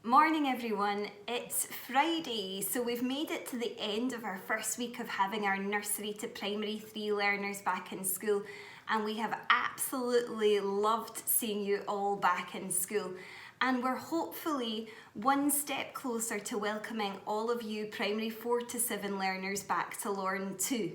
Morning everyone, it's Friday, so we've made it to the end of our first week of having our nursery to primary 3 learners back in school, and we have absolutely loved seeing you all back in school, and we're hopefully one step closer to welcoming all of you primary 4 to 7 learners back to Lorne too.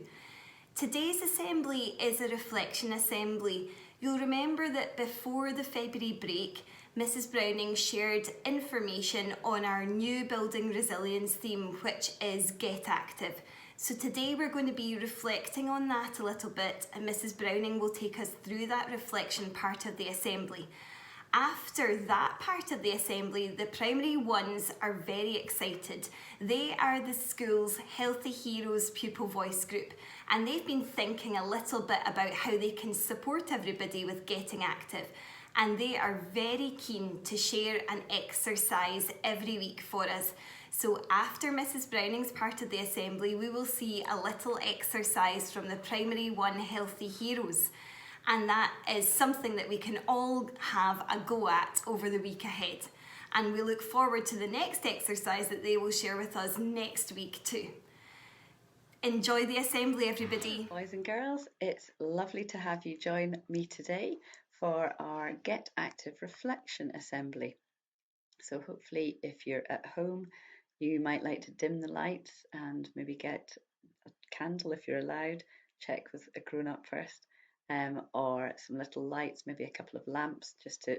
Today's assembly is a reflection assembly. You'll remember that before the February break, Mrs Browning shared information on our new building resilience theme, which is Get Active. So today we're going to be reflecting on that a little bit, and Mrs Browning will take us through that reflection part of the assembly. After that part of the assembly, the primary ones are very excited. They are the school's Healthy Heroes pupil voice group, and they've been thinking a little bit about how they can support everybody with getting active. And they are very keen to share an exercise every week for us. So after Mrs Browning's part of the assembly, we will see a little exercise from the primary 1 Healthy Heroes. And that is something that we can all have a go at over the week ahead. And we look forward to the next exercise that they will share with us next week too. Enjoy the assembly, everybody. Boys and girls, it's lovely to have you join me today for our Get Active Reflection Assembly. So hopefully if you're at home, you might like to dim the lights and maybe get a candle if you're allowed, check with a grown-up first, or some little lights, maybe a couple of lamps just to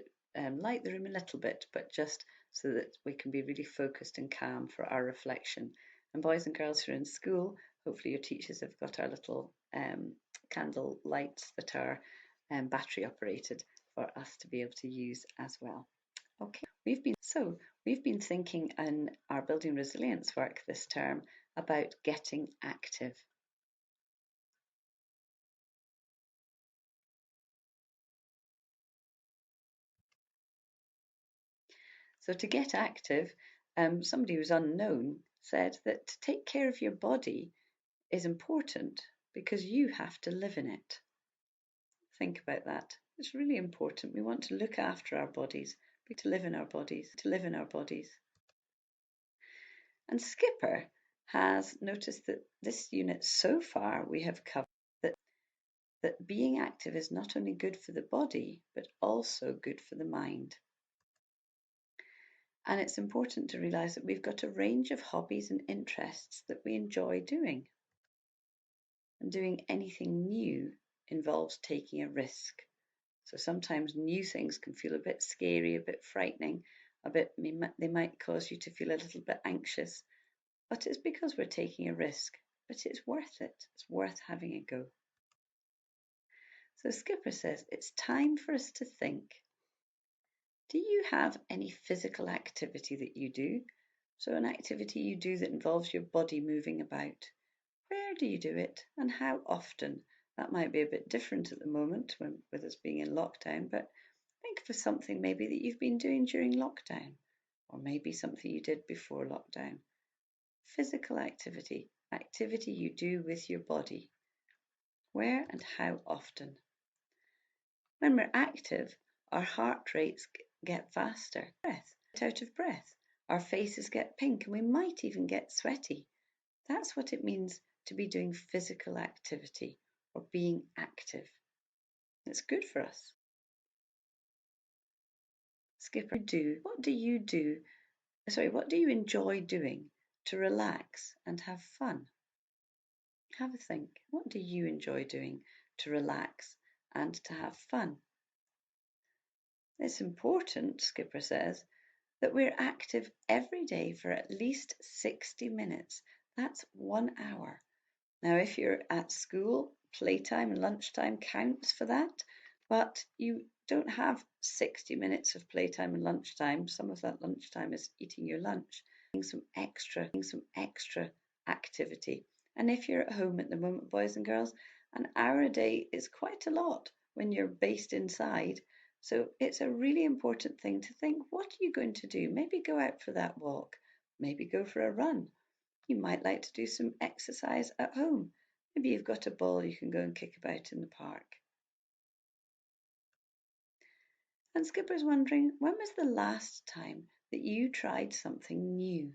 light the room a little bit, but just so that we can be really focused and calm for our reflection. And boys and girls who are in school, hopefully your teachers have got our little candle lights that are battery operated for us to be able to use as well. Okay, we've been thinking in our building resilience work this term about getting active. So to get active, somebody who's unknown said that to take care of your body is important because you have to live in it. Think about that. It's really important. We want to look after our bodies, to live in our bodies. And Skipper has noticed that this unit so far we have covered that being active is not only good for the body, but also good for the mind. And it's important to realise that we've got a range of hobbies and interests that we enjoy doing. And doing anything new involves taking a risk. So sometimes new things can feel a bit scary, a bit frightening, they might cause you to feel a little bit anxious, but it's because we're taking a risk. But it's worth it. It's worth having a go. So Skipper says it's time for us to think. Do you have any physical activity that you do? So an activity you do that involves your body moving about. Where do you do it and how often? That might be a bit different at the moment with us being in lockdown, but think of something maybe that you've been doing during lockdown, or maybe something you did before lockdown. Physical activity you do with your body. Where and how often? When we're active, our heart rates get faster, out of breath, our faces get pink, and we might even get sweaty. That's what it means to be doing physical activity or being active. It's good for us. Skipper, what do you enjoy doing to relax and have fun? Have a think. What do you enjoy doing to relax and to have fun? It's important, Skipper says, that we're active every day for at least 60 minutes. That's 1 hour. Now, if you're at school, playtime and lunchtime counts for that, but you don't have 60 minutes of playtime and lunchtime. Some of that lunchtime is eating your lunch, some extra activity. And if you're at home at the moment, boys and girls, an hour a day is quite a lot when you're based inside. So it's a really important thing to think, what are you going to do? Maybe go out for that walk, maybe go for a run. You might like to do some exercise at home. Maybe you've got a ball you can go and kick about in the park. And Skipper's wondering, when was the last time that you tried something new.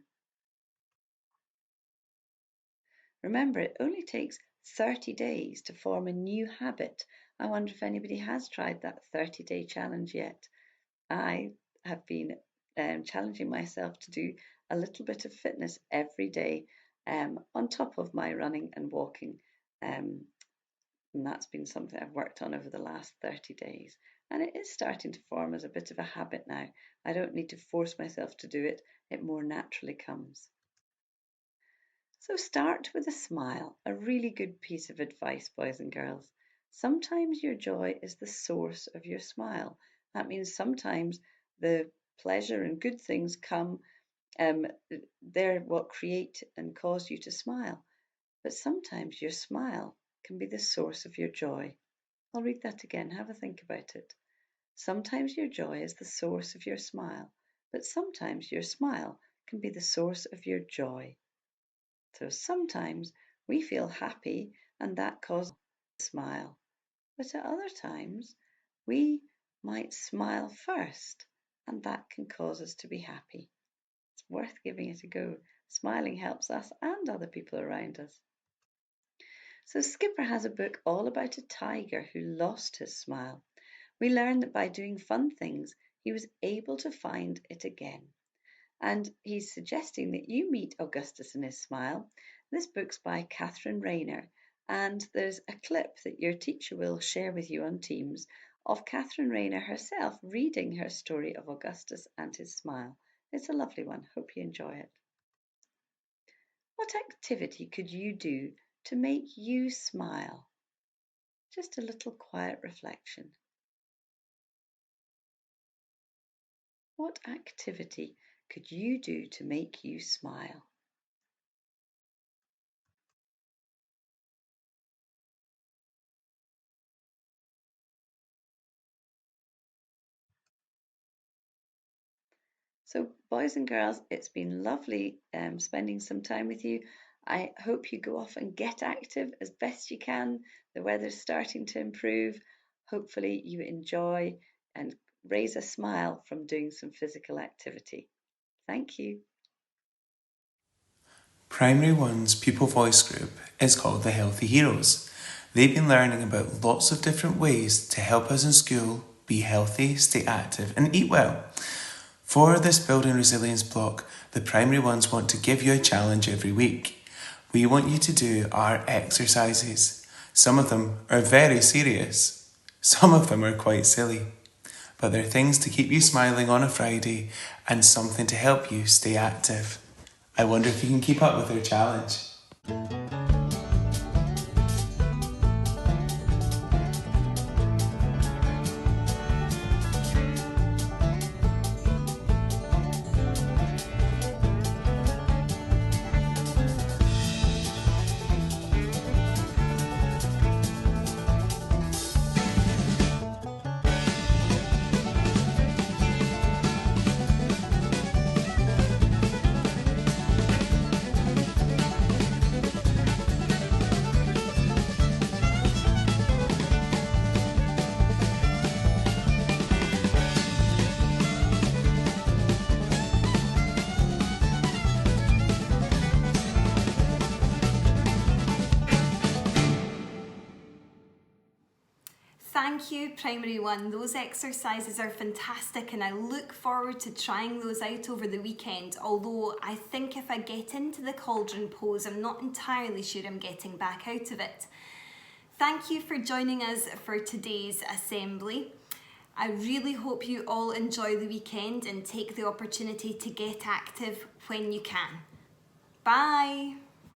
Remember, it only takes 30 days to form a new habit. I wonder if anybody has tried that 30-day challenge yet. I have been challenging myself to do a little bit of fitness every day on top of my running and walking. And that's been something I've worked on over the last 30 days. And it is starting to form as a bit of a habit now. I don't need to force myself to do it, it more naturally comes. So start with a smile, a really good piece of advice, boys and girls. Sometimes your joy is the source of your smile. That means sometimes the pleasure and good things come, they're what create and cause you to smile. But sometimes your smile can be the source of your joy. I'll read that again, have a think about it. Sometimes your joy is the source of your smile, but sometimes your smile can be the source of your joy. So sometimes we feel happy and that causes a smile. But at other times we might smile first and that can cause us to be happy. It's worth giving it a go. Smiling helps us and other people around us. So Skipper has a book all about a tiger who lost his smile. We learn that by doing fun things, he was able to find it again. And he's suggesting that you meet Augustus and his smile. This book's by Catherine Rayner, and there's a clip that your teacher will share with you on Teams of Catherine Rayner herself reading her story of Augustus and his smile. It's a lovely one. Hope you enjoy it. What activity could you do to make you smile? Just a little quiet reflection. What activity could you do to make you smile? So, boys and girls, it's been lovely spending some time with you. I hope you go off and get active as best you can. The weather's starting to improve. Hopefully, you enjoy and raise a smile from doing some physical activity. Thank you. Primary One's pupil voice group is called the Healthy Heroes. They've been learning about lots of different ways to help us in school be healthy, stay active and eat well. For this Building Resilience block, the Primary Ones want to give you a challenge every week. We want you to do our exercises. Some of them are very serious. Some of them are quite silly. But they're things to keep you smiling on a Friday and something to help you stay active. I wonder if you can keep up with their challenge. Thank you, Primary One. Those exercises are fantastic and I look forward to trying those out over the weekend, although I think if I get into the cauldron pose, I'm not entirely sure I'm getting back out of it. Thank you for joining us for today's assembly. I really hope you all enjoy the weekend and take the opportunity to get active when you can. Bye!